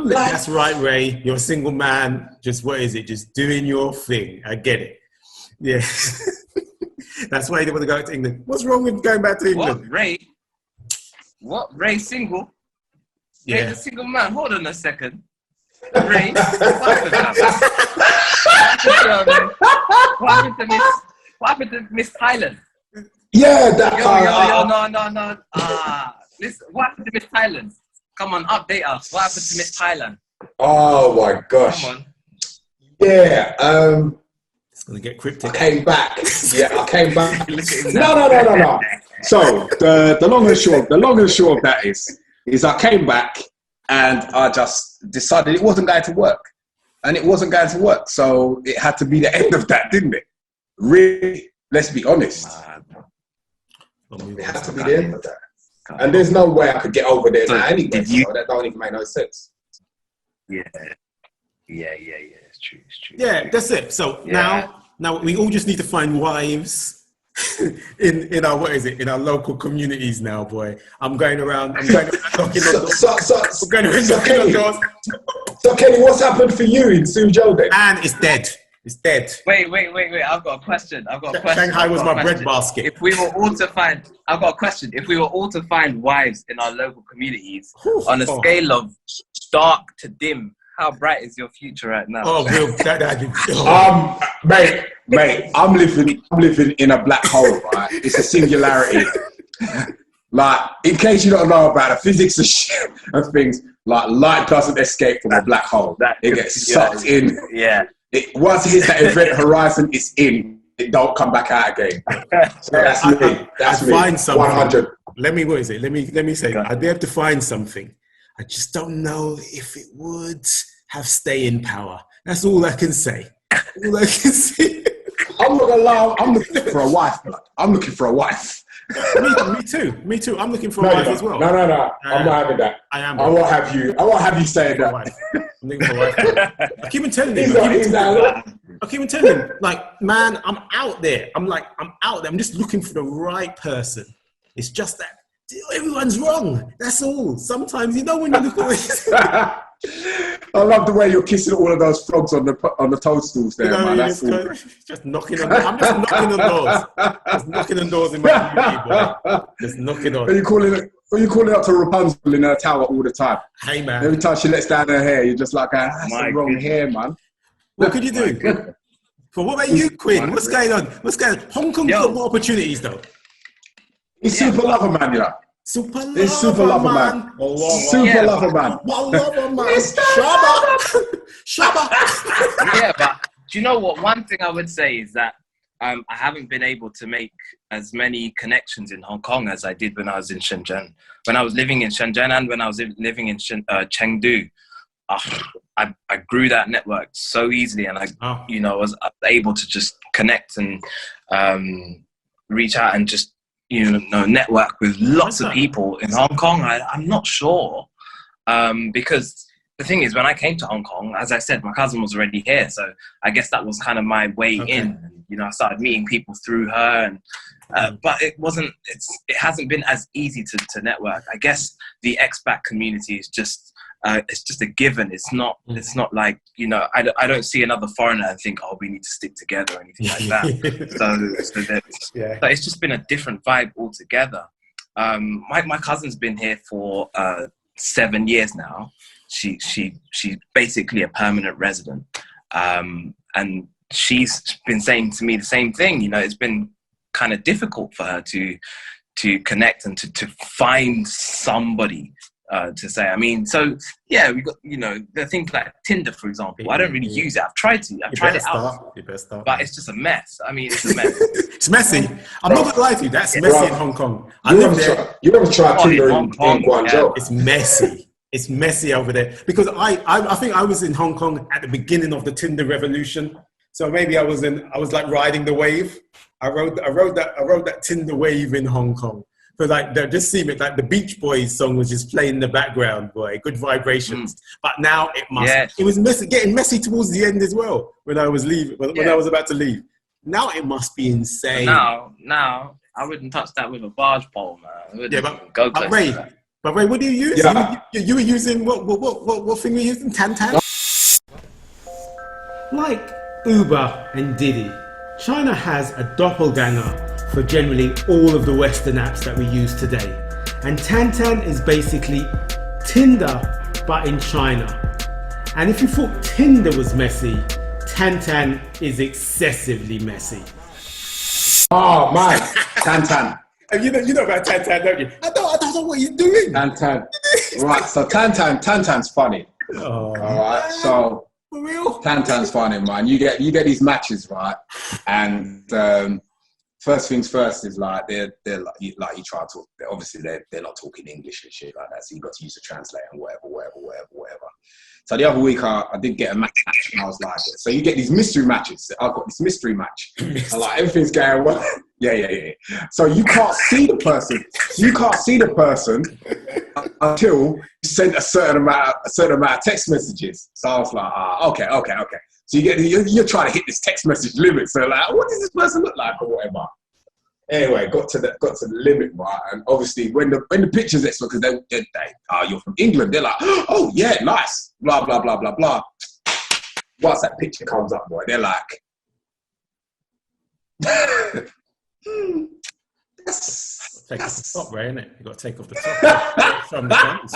That's right, Ray. You're a single man. Just what is it? Just doing your thing. I get it. Yeah. That's why you don't want to go to England. What's wrong with going back to England? What? Ray single? Yeah. Ray's a single man. Hold on a second. Ray, what happened to Miss Thailand? Yeah, that no. Listen, what happened to Miss Thailand? Come on, update us. What happened to Miss Thailand? Oh my gosh. Come on. Yeah. It's gonna get cryptic. I came back. No. So the long and short of that is I came back and I just decided it wasn't going to work. And it wasn't going to work. So it had to be the end of that, didn't it? Really? Let's be honest. It had to be the end of that. And there's no way I could get over there now anyway. So that don't even make no sense. Yeah. It's true. Yeah, that's it. So now we all just need to find wives in our in our local communities now, boy. I'm going around knocking on doors. So Kenny, what's happened for you in Suzhou then? And it's dead. Wait. I've got a question. Shanghai was my breadbasket. If we were all to find, I've got a question. If we were all to find wives in our local communities on a scale of dark to dim, how bright is your future right now? Mate, I'm living in a black hole, right? It's a singularity. Like, in case you don't know about the physics of things, like light doesn't escape from a black hole. It gets sucked in. Yeah. Once it hits that event horizon, it's in. It don't come back out again. So that's me. That's me. Find something. 100. Let me say. I'd be able to find something. I just don't know if it would have staying power. That's all I can say. All I can say. I'm not gonna lie. I'm looking for a wife, blood. I'm looking for a wife. Me too. I'm looking for a wife as well. No. I'm not having that. I won't have you saying that. I'm looking for a wife. I keep on telling him. Like, man, I'm out there. I'm out there. I'm just looking for the right person. It's just that everyone's wrong. That's all. Sometimes, when you look at this. I love the way you're kissing all of those frogs on the toadstools there, man. That's cool. Just knocking on. I'm just knocking on doors. Just knocking on doors in my community, boy. Just knocking on. Are you calling up to Rapunzel in her tower all the time? Hey, man. Every time she lets down her hair, you're just like, that's the wrong hair, man. What could you do? But what about you, Quinn? What's going on? Hong Kong's got more opportunities, though. He's super lover, man, you know. Super lover, man. Super lover, man. Shabba. Yeah, but do you know what? One thing I would say is that I haven't been able to make as many connections in Hong Kong as I did when I was in Shenzhen. When I was living in Shenzhen and when I was living in Chengdu, I grew that network so easily, and I was able to just connect and reach out and just network with lots of people in Hong Kong. I'm not sure because the thing is, when I came to Hong Kong, as I said, my cousin was already here, so I guess that was kind of my way in. I started meeting people through her, and but it hasn't been as easy to network. I guess the expat community is just it's just a given. It's not like I don't see another foreigner and think, oh, we need to stick together or anything like that. So it's just been a different vibe altogether. My cousin's been here for 7 years now. She's basically a permanent resident, and she's been saying to me the same thing. It's been kind of difficult for her to connect and to find somebody to say. I mean, so yeah, we got the things like Tinder, for example. I don't really use it. I've tried it out, but it's just a mess. I mean, it's a mess. It's messy. I'm not gonna lie to you. That's messy in Hong Kong. You ever tried Tinder in Guangzhou? It's messy. It's messy over there because I think I was in Hong Kong at the beginning of the Tinder revolution. So maybe I was like riding the wave. I rode that Tinder wave in Hong Kong. So like there just seemed like the Beach Boys song was just playing in the background, boy. Good vibrations. But now it was getting messy towards the end as well when I was leaving, when I was about to leave. Now it must be insane. Now I wouldn't touch that with a barge pole, man. But Ray, what do you use? Yeah. You were using what thing were you using? Tantan? Like Uber and Didi, China has a doppelganger for generally all of the Western apps that we use today. And Tantan is basically Tinder, but in China. And if you thought Tinder was messy, Tantan is excessively messy. Oh, man. Tantan. You know about Tantan, don't you? I don't know what he's doing. Tantan. Right, so Tantan's funny. Oh, all right, so for real? Tantan's funny, man. You get these matches, right? And first things first is like they're like you try to talk. Obviously, they're not talking English and shit like that, so you got to use a translator and whatever. So the other week I did get a match and I was like, so you get these mystery matches. I've got this mystery match. And like everything's going well. Yeah. So you can't see the person. Until you send a certain amount of text messages. So I was like, okay. So you're trying to hit this text message limit. So like, what does this person look like or whatever? Anyway, got to the limit, right? And obviously, when the pictures extra, because they you're from England, they're like, oh yeah, nice, blah blah blah blah blah. Once that picture comes up, boy, they're like, take off the top, Ray, innit? You got to take off the top. Show them the guns.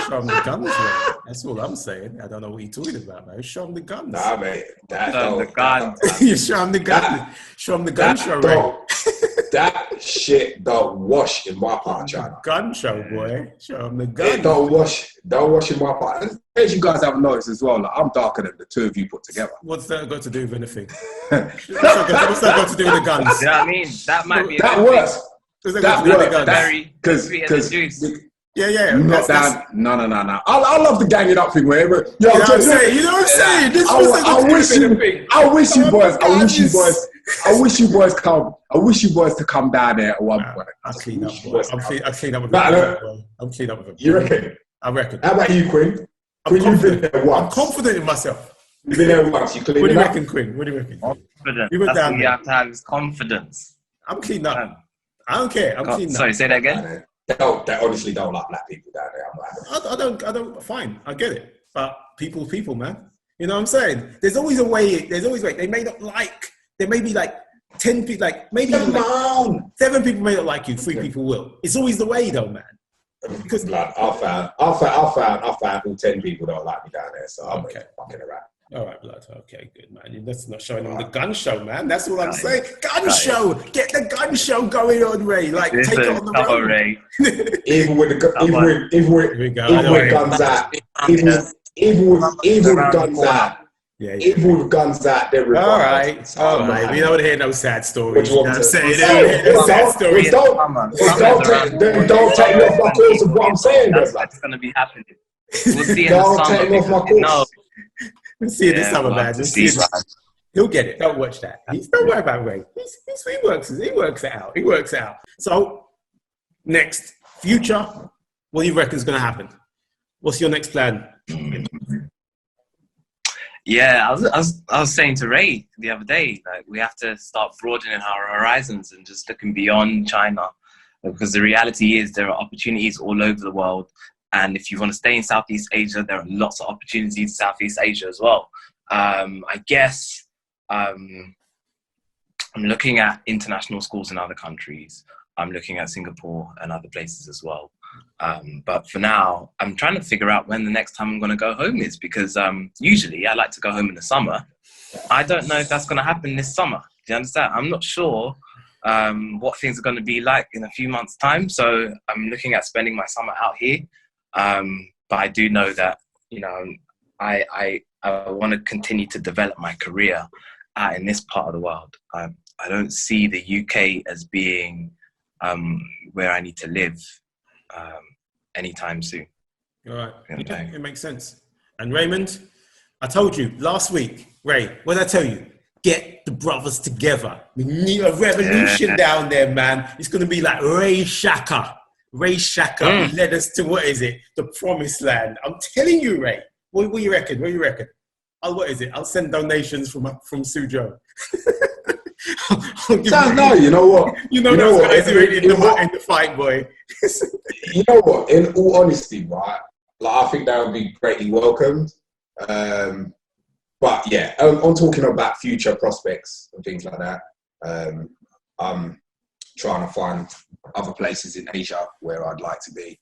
Show them the guns, Ray. That's all I'm saying. I don't know what you're talking about, man. Show them the guns. Nah, mate. The guns. You show them the guns. Show them the gun show, Ray. that shit don't wash in my part of China. Gun show, boy. Show them the gun. It don't wash in my part. As you guys haven't noticed as well, like, I'm darker than the two of you put together. What's that got to do with anything? What's that got to do with the guns? You know what I mean? That might be that works. That works. Very because yeah. Not down. No. I love the gang it up thing. Wherever. You know what I'm saying? This I wish you boys to come down there at one point. I'll clean up. I'll clean up with him. I'm clean up with him. You reckon? I reckon. How about you, Quinn? Quinn, you've been there once. I'm confident in myself. You've been there once. You clean What do you up? reckon, Quinn? What do you reckon? Confident. You went That's down what you have to have is confidence. I'm clean up. I don't care. I'm clean up. Sorry, say that again. They honestly don't like black people down there. I don't. Fine, I get it. But people, man. You know what I'm saying? There's always a way. They may not like. There may be like 10 people, like maybe even like 7 people may not like you. 3 people will. It's always the way, though, man. Because like, I found all 10 people don't like me down there. So I'm fucking around. All right, blood. Okay, good, man. That's not showing them the gun show, man. That's all I'm saying. Gun show. Get the gun show going on, Ray. Like, take it on the road. Ray. Even with guns out. Even with guns out. Yeah. Even with guns out, they're all right. We don't hear no sad stories. You know what I'm saying? Don't take me off my course of what I'm saying. That's what's going to be happening. We'll see in the summer. Don't take me off my course. We'll see it this summer, man. He'll get it. Don't watch that. Don't worry about Ray. He works it out. He works it out. So, next, future, what do you reckon is going to happen? What's your next plan? Yeah, I was saying to Ray the other day, like, we have to start broadening our horizons and just looking beyond China, because the reality is there are opportunities all over the world. And if you want to stay in Southeast Asia, there are lots of opportunities in Southeast Asia as well. I guess I'm looking at international schools in other countries. I'm looking at Singapore and other places as well. But for now, I'm trying to figure out when the next time I'm going to go home is, because usually I like to go home in the summer. I don't know if that's going to happen this summer. Do you understand? I'm not sure what things are going to be like in a few months' time. So I'm looking at spending my summer out here. But I do know that, you know, I want to continue to develop my career in this part of the world. I don't see the UK as being where I need to live anytime soon. All right. Yeah, it makes sense. And Raymond, I told you last week, Ray, what did I tell you? Get the brothers together. We need a revolution down there, man. It's going to be like Ray Shaka. Ray Shaka led us to, what is it? The promised land. I'm telling you, Ray. What do you reckon? What do you reckon? What is it? I'll send donations from Suzhou. You know what? You know what? In the fight, boy. You know what? In all honesty, right? Like, I think that would be greatly welcomed. But yeah, I'm talking about future prospects and things like that. I'm trying to find other places in Asia where I'd like to be,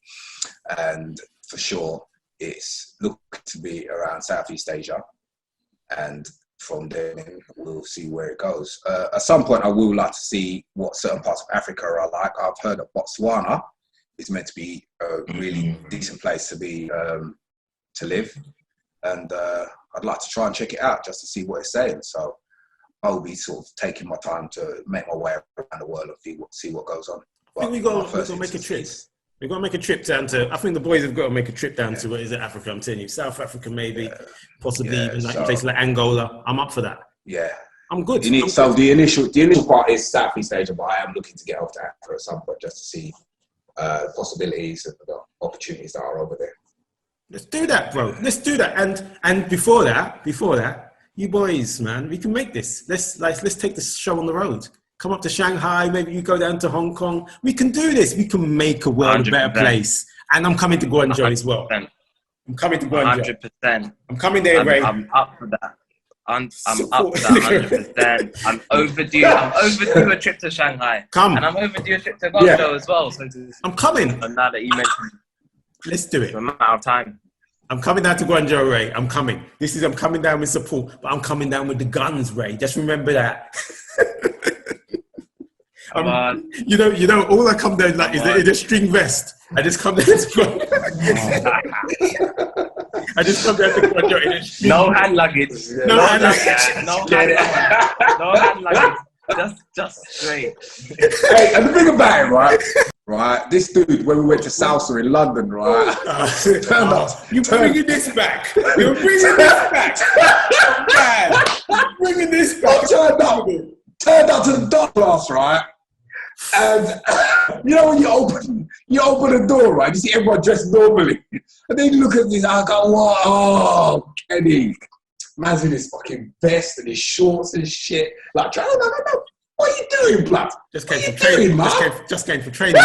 and for sure, it's looking to be around Southeast Asia, and from there we'll see where it goes. At some point, I will like to see what certain parts of Africa are like. I've heard that Botswana is meant to be a really decent place to be to live, and I'd like to try and check it out just to see what it's saying. So I'll be sort of taking my time to make my way around the world and see what goes on. I think we've got to make a trip. We've got to make a trip down to, I think the boys have got to make a trip down to, what is it, Africa? I'm telling you, South Africa maybe, possibly even like a place like Angola. I'm up for that. Yeah. I'm good. The initial part is Southeast Asia, but I am looking to get off to Africa at some point just to see possibilities and the opportunities that are over there. Let's do that, bro. Let's do that. And before that, you boys, man, we can make this. Let's take this show on the road. Come up to Shanghai. Maybe you go down to Hong Kong. We can do this. We can make a world a better place. And I'm coming to Guangzhou as well. I'm coming to Guangzhou. 100%. I'm coming there, Ray. I'm up for that. I'm up for that 100%. I'm overdue a trip to Shanghai. Come. And I'm overdue a trip to Guangzhou as well. So I'm coming. And now that you mentioned, let's do it. I'm out of time. I'm coming down to Guangzhou, Ray. I'm coming. I'm coming down with support, but I'm coming down with the guns, Ray. Just remember that. Come on. You know, all I come down like is in a string vest. I just come down to front. I just come down to front in a string. No hand luggage. No hand luggage. No hand luggage. No hand luggage. Just straight. Hey, and the thing about it, right? This dude, when we went to Salsa in London, right? You're bringing this back. You're bringing this back. Man, you're bringing this back. Turned up to the dock class, right? And you know when you open the door, right? You see everyone dressed normally, and then you look at this. I go, "What? Oh, Kenny, man's in his fucking vest and his shorts and shit." Like, no. What are you doing, blood? Just came for training. Just came for training.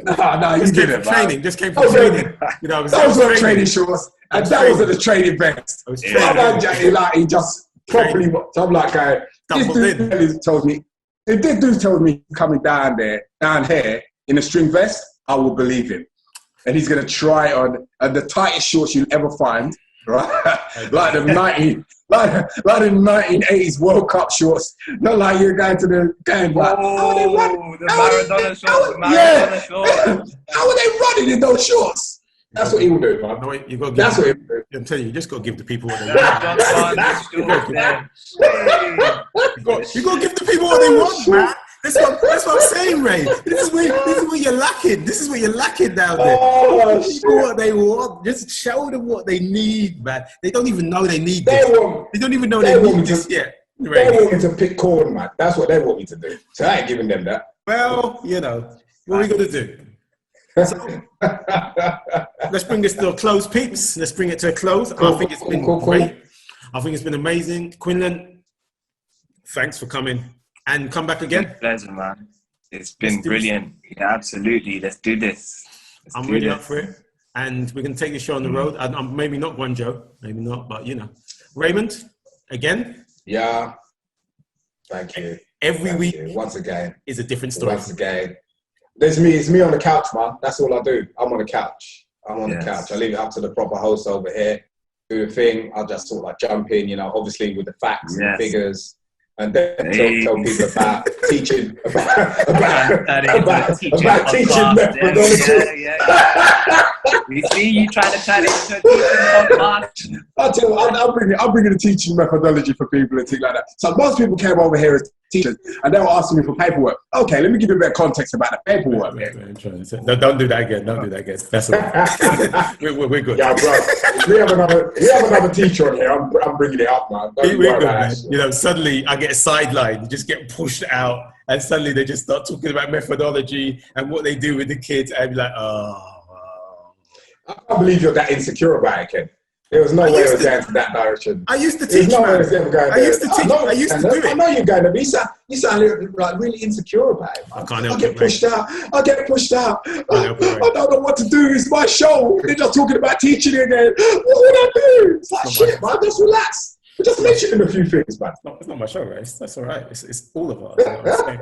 No, you didn't. Training. Just came for training. You know, that was not training shorts, and that was at the training vest. He just properly. So I'm like, this dude told me. If this dude told me coming down here in a string vest, I will believe him. And he's gonna try on the tightest shorts you'll ever find, right? like the 1980s World Cup shorts. Not like you're going to the game. Like, the Maradona shorts. How are they running in those shorts? That's what he will do, man. No, you got. That's what he will do. I'm telling you, you just got to give the people what they want. You got to give the people what they want, man. That's what I'm saying, Ray. This is what you're lacking. This is what you're lacking down there. People what they want. Just show them what they need, man. They don't even know they need this. They don't even know they need this yet. They want me to pick corn, man. That's what they want me to do. So I ain't giving them that. Well, you know, what are we going to do? So, let's bring this to a close, peeps. Let's bring it to a close. I think it's been great. I think it's been amazing. Quinlan, thanks for coming. And come back again. Pleasure, man. It's been brilliant. Yeah, absolutely. Let's do this. I'm really up for it. And we can take the show on the road. I'm maybe not Guangzhou. Maybe not, but you know. Raymond, again. Yeah. Thank you. Every week. Once again. Is a different story. Once again. It's me on the couch, man. That's all I do. I'm on the couch. The couch. I leave it up to the proper host over here. Do the thing. I'll just sort of like jump in, you know, obviously with the facts and the figures. And then tell people about teaching, about teaching methodology. Yeah. We see you trying to turn it into a teaching podcast. I'll tell you, I'm bringing a teaching methodology for people and things like that. So most people came over here as teachers and they were asking me for paperwork. Okay, let me give you a bit of context about the paperwork. No, don't do that again. Don't do that again. That's all right. we're good. Yeah, bro. We have another teacher on here. I'm bringing it up, man. We're good, man. You know, suddenly I get a sideline. You just get pushed out, and suddenly they just start talking about methodology and what they do with the kids. And I'd be like, I can't believe you're that insecure about it, Ken. There was no way I was going to that direction. I used to teach, man. I used to teach. I used to do it. I know you're going to be. You sound like really insecure about it, man. I can't help it. I get pushed out. I don't know what to do. It's my show. They're just talking about teaching again. What would I do? It's like, shit, man. Just relax. Just mentioning a few things, man. It's not my show, right? That's all right. It's all of us. You know what I'm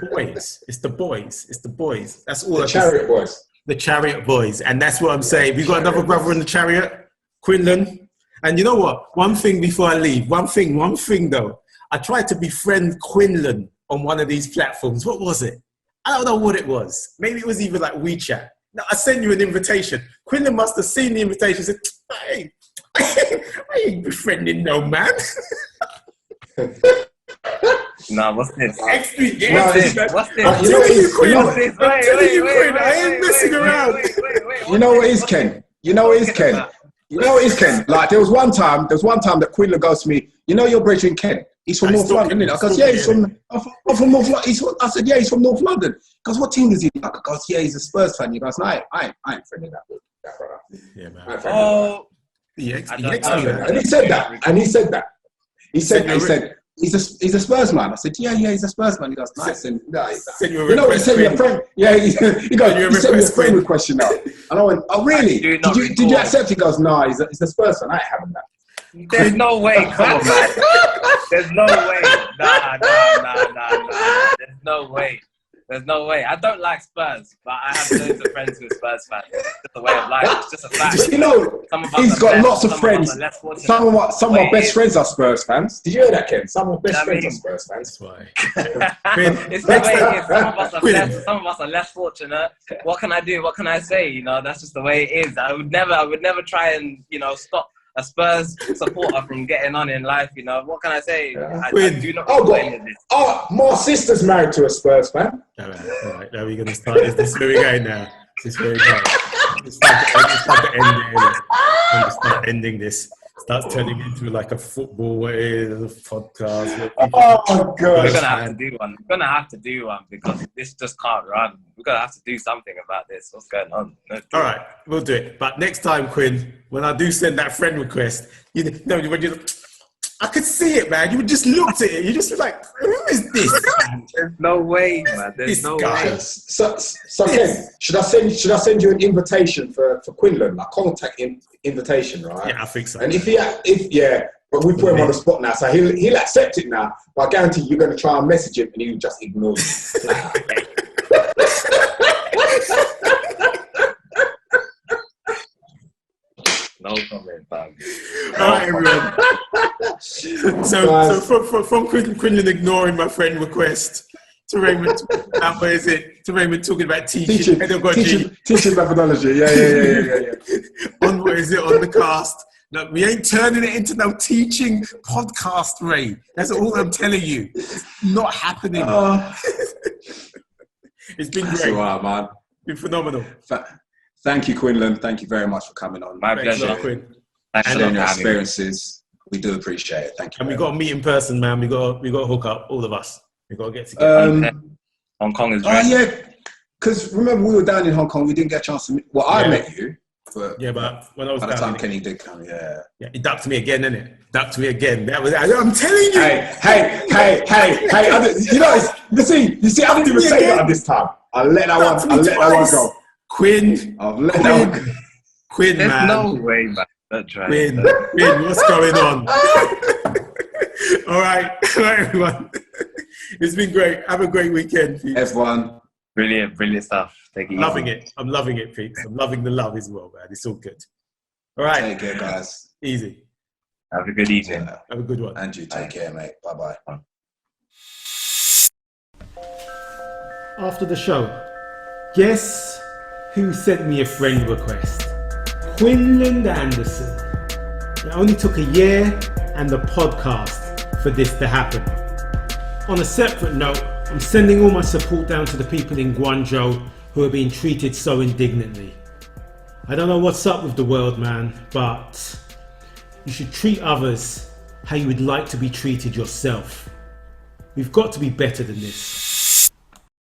the boys. It's the boys. It's the boys. That's all. The Chariot Boys. The Chariot Boys. And that's what I'm saying. We've got another brother in the Chariot. Quinlan, and you know what? One thing before I leave, one thing though. I tried to befriend Quinlan on one of these platforms. What was it? I don't know what it was. Maybe it was even like WeChat. Now, I sent you an invitation. Quinlan must have seen the invitation and said, hey, I ain't befriending no man. Nah, what's this? What's this? I'm telling you, Quinn. I ain't messing around. You know what is, Ken? Like there was one time that Quinlan goes to me, you know your brethren Ken? He's from North London, isn't it? I goes, yeah, I'm from North London. I said, yeah, he's from North London. He goes, what team is he? I goes, yeah, he's a Spurs fan. He goes, no, I ain't friendly that brother. Yeah, man. And he said that. He said, he's a Spurs man. I said, yeah, he's a Spurs man. He goes, nice. And you know what he sent me a friend. Yeah, he sent me a friend request now. And I went, oh really? Did you accept? He goes, no, he's a Spurs fan. I ain't having that. There's no way, come on, man. There's no way. Nah. There's no way. There's no way. I don't like Spurs, but I have loads of friends who are Spurs fans. It's just a way of life. It's just a fact. You know, he's got lots of friends. Some of my best friends are Spurs fans. Did you hear that, Ken? Some of my best friends are Spurs fans. That's why. It's the way it is. Some of us are less fortunate. What can I do? What can I say? You know, that's just the way it is. I would never try and, you know, stop a Spurs supporter from getting on in life. You know, what can I say? I do not this. My sister's married to a Spurs fan. All right. Now we're going to start. Is this where we're going now? Is this where we're going? Let's start ending this. Starts turning into like a football podcast. Oh my God! We're gonna have to do one. We're gonna have to do one because this just can't run. We're gonna have to do something about this. What's going on? All right, we'll do it. But next time, Quinn, when I do send that friend request, I could see it, man. You just looked at it. You just was like, who is this? There's no way, man. There's no way. So Ken, should I send you an invitation for Quinlan, like contact invitation, right? Yeah, I think so. And but we put him on the spot now, so he'll accept it now. But I guarantee you're going to try and message him, and he'll just ignore you. No comment, fam. All right, everyone. So from Quinlan ignoring my friend request to Raymond, to Raymond talking about teaching pedagogy. Teaching methodology. Yeah. On what is it on the cast? No, we ain't turning it into no teaching podcast, Ray. That's all I'm telling you. It's not happening. It's been great. All right, man. It's been phenomenal. Thank you, Quinlan. Thank you very much for coming on. My pleasure, Quinn. Thanks sharing your experiences. We do appreciate it. Thank you. And we got to meet in person, man. We got to hook up, all of us. We got to get together. Hong Kong is right. Oh yeah, because remember we were down in Hong Kong. We didn't get a chance to meet. Well, I met you. But when I was by the down time Kenny did come, yeah, he ducked me again, innit? Ducked me again. That was. I'm telling you. Hey! You see, I didn't even say that this time. I let that one go. Quinn. I've let that one go. Quinn, There's man. no way, man. That's right. Quinn, what's going on? All right, everyone. It's been great. Have a great weekend, Pete. Everyone. Brilliant stuff. Take it easy. Loving it. I'm loving it, Pete. I'm loving the love as well, man. It's all good. All right. Take care, guys. Easy. Have a good evening. Yeah. Have a good one. And you take care, mate. Bye-bye. After the show, guess who sent me a friend request? Quinland Anderson. It only took a year and the podcast for this to happen. On a separate note, I'm sending all my support down to the people in Guangzhou who are being treated so indignantly. I don't know what's up with the world, man, but you should treat others how you would like to be treated yourself. We've got to be better than this.